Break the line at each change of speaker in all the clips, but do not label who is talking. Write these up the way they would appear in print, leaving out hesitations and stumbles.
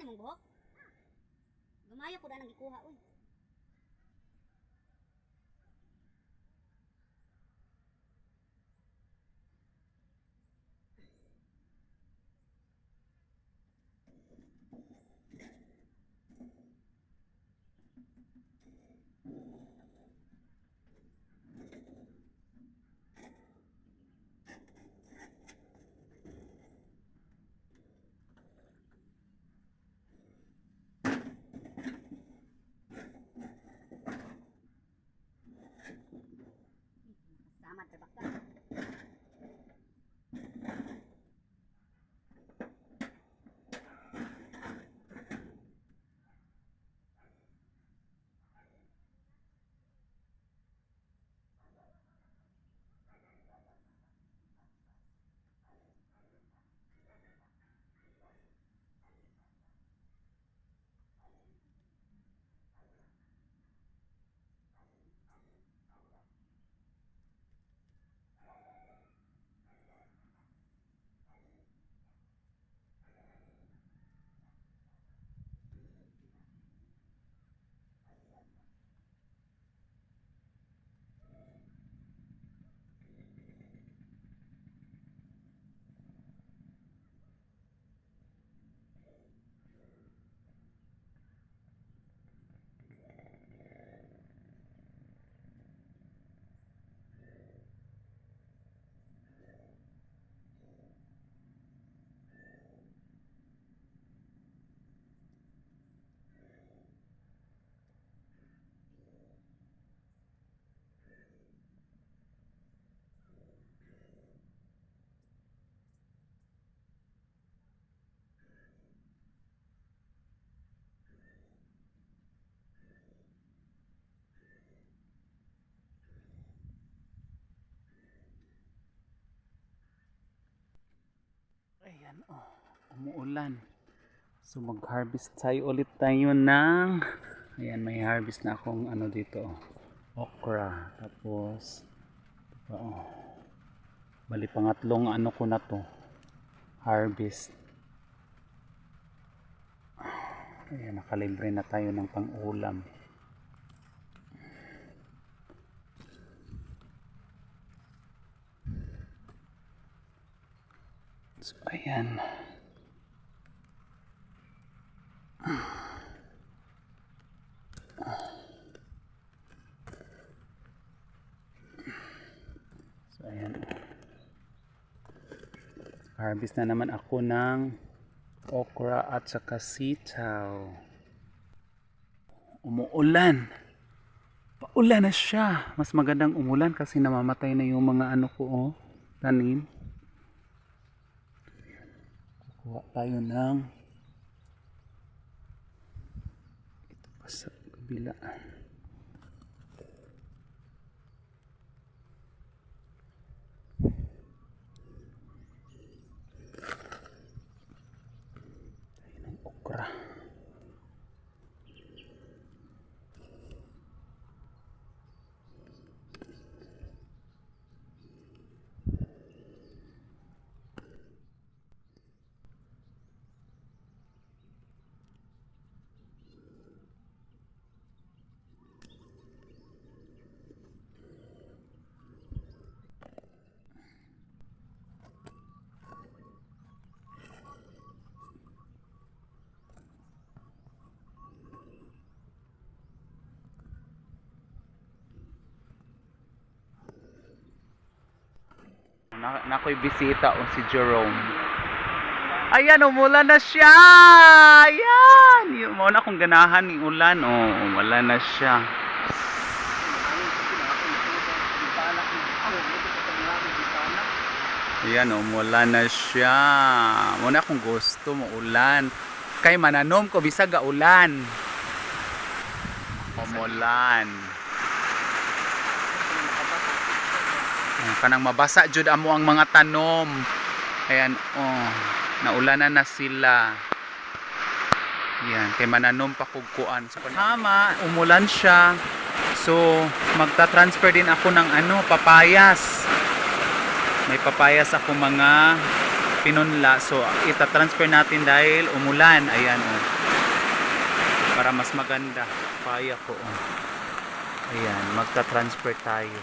mong buhok. Gamaya po na nang ikuha, uy. Samad sa bakta.
Ayan, umuulan. So mag-harvest tayo ulit tayo ng, ayan, may harvest na akong ano dito, okra. Tapos bali pangatlong ano ko na to, harvest. Ayan, nakalibre na tayo ng pang-ulam. So ayan. So ayan. Harvest na naman ako ng okra at saka sitaw. Umuulan. Paulan na siya. Mas magandang umulan kasi namamatay na yung mga ano ko, tanim. Kuha tayo ng ito pa sa kabila. Tayo ng okra. Nako'y bisita si Jerome. Ayan, umulan na siya. Ayan, yung mo na kung ganahan ni ulan. Wala na siya. Ayan, umulan na siya. Muna kung gusto mo ulan. Kay mananom ko bisag ga ulan. Umulan. Kanang mabasa jud amo ang mga tanom. Ayan, naulanan na sila. Yan, kay mananom pa kugkuan. So, tama, umulan siya. So, magta-transfer din ako ng papayas. May papayas ako mga pinunla. So, ita-transfer natin dahil umulan. Ayan, para mas maganda. Papaya ko. Oh. Ayan, magta-transfer tayo.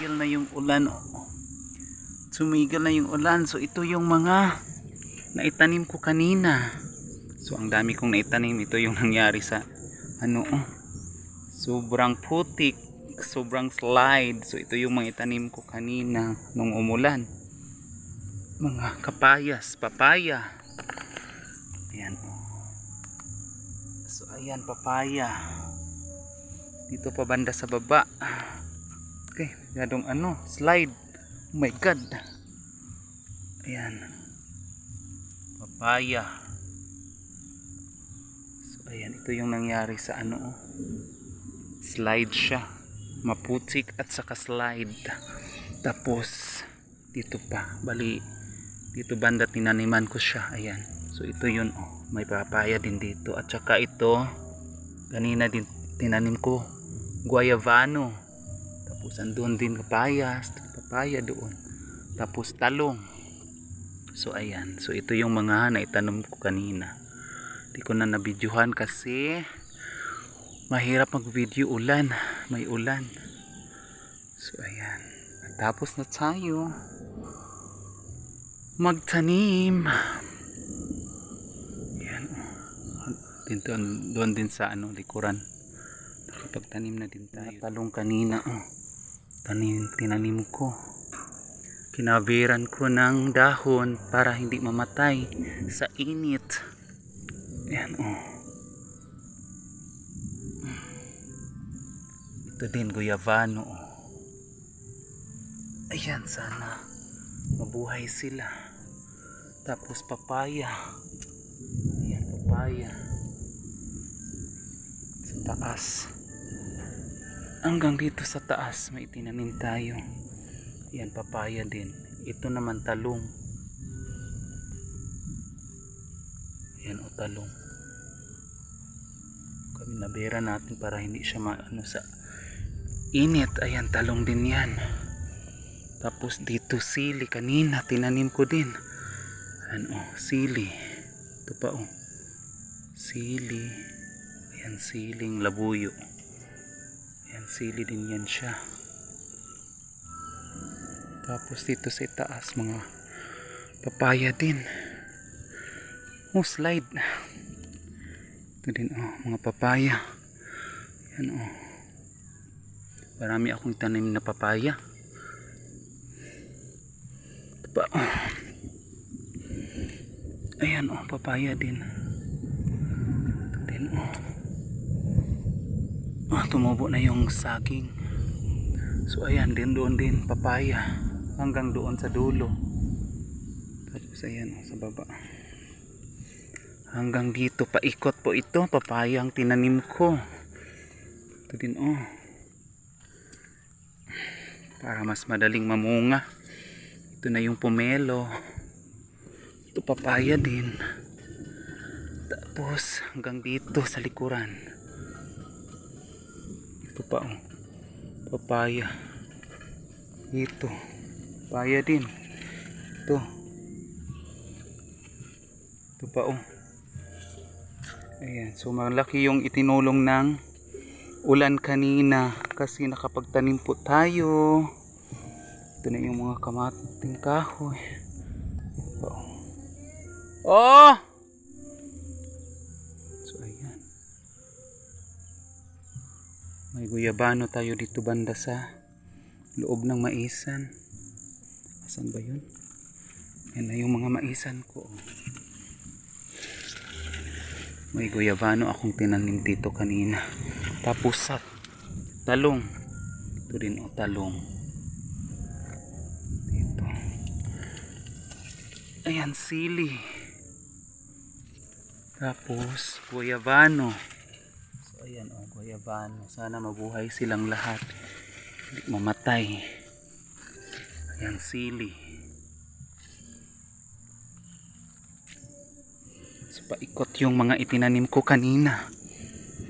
Tumigil na yung ulan. Tumigil na yung ulan. So ito yung mga naitanim ko kanina. So ang dami kong naitanim. Ito yung nangyari sa sobrang putik, sobrang slide. So ito yung mga itanim ko kanina nung umulan. Mga kapayas, papaya. Ayan. So ayan, papaya. Dito pa banda sa baba. Okay, yadong slide. Oh my god. Ayan. Papaya. So ayan, ito yung nangyari sa slide siya. Maputik at saka slide. Tapos dito pa, bali dito banda tinaniman ko siya. Ayan. So ito yun, may papaya din dito. At saka ito, kanina din tinanim ko, guayavano. Tapos andun din papaya doon. Tapos talong. So ayan. So ito yung mga naitanom ko kanina. Di ko na nabidyohan kasi mahirap mag-video ulan. May ulan. So ayan. Tapos na tayo magtanim. Ayan. Doon din sa likuran. Nakapagtanim na din tayo. Talong kanina. Tinanim ko. Kinaviran ko ng dahon para hindi mamatay sa init. Ayan Ito din guayavano. Ayan, sana mabuhay sila. Tapos papaya. Ayan, papaya. Sa taas. Hanggang dito sa taas may tinanim tayo. Yan, papaya din. Ito naman talong. Yan, talong. Nabera natin para hindi siya sa init. Ayan, talong din yan. Tapos dito sili. Kanina tinanim ko din. Ayan, sili. Ito pa sili. Ayan, siling labuyo. Ayan, sili din yan siya. Tapos dito sa taas mga papaya din. Slide. Ito din mga papaya. Ayan marami akong tanim na papaya. Ito pa ayan papaya din. Ito din tumubo na yung saging. So ayan din, doon din papaya hanggang doon sa dulo. Tapos ayan sa baba Hanggang dito, paikot po ito. Papaya ang tinanim ko. Ito din oh. Para mas madaling mamunga. Ito na yung pomelo. Ito papaya din. Tapos hanggang dito sa likuran. Ito pa oh. Papaya. Ito. Papaya din. Ito. Ito pa oh. Ayan. So malaki yung itinulong ng ulan kanina. Kasi nakapagtanim po tayo. Ito na yung mga kamating kahoy. Ito pa oh. Oh! So ayan. May guyabano tayo dito banda sa loob ng maisan. Asan ba yun? Yan na yung mga maisan ko. May guyabano akong tinanim dito kanina. Tapos sa talong. Ito rin o talong. Dito. Ayan sili. Tapos guyabano. So ayan o guyabano. Sana mabuhay silang lahat. Hindi mamatay. Ayan sili. So paikot yung mga itinanim ko kanina.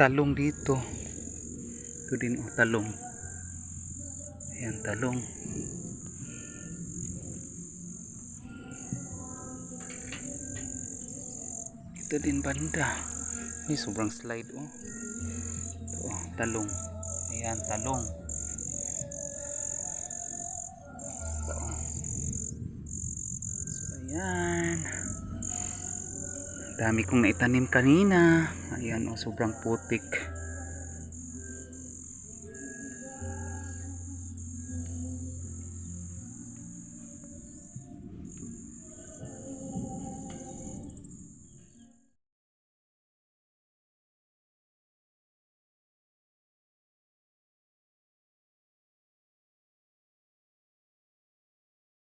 Talong dito. Ito din o talong. Ayan talong. Ito din banda. Ay sobrang slide oh. Ito oh, talong. Ayan talong. Ito oh. So ayan. Dami kong naitanim kanina. Ayan oh, sobrang putik.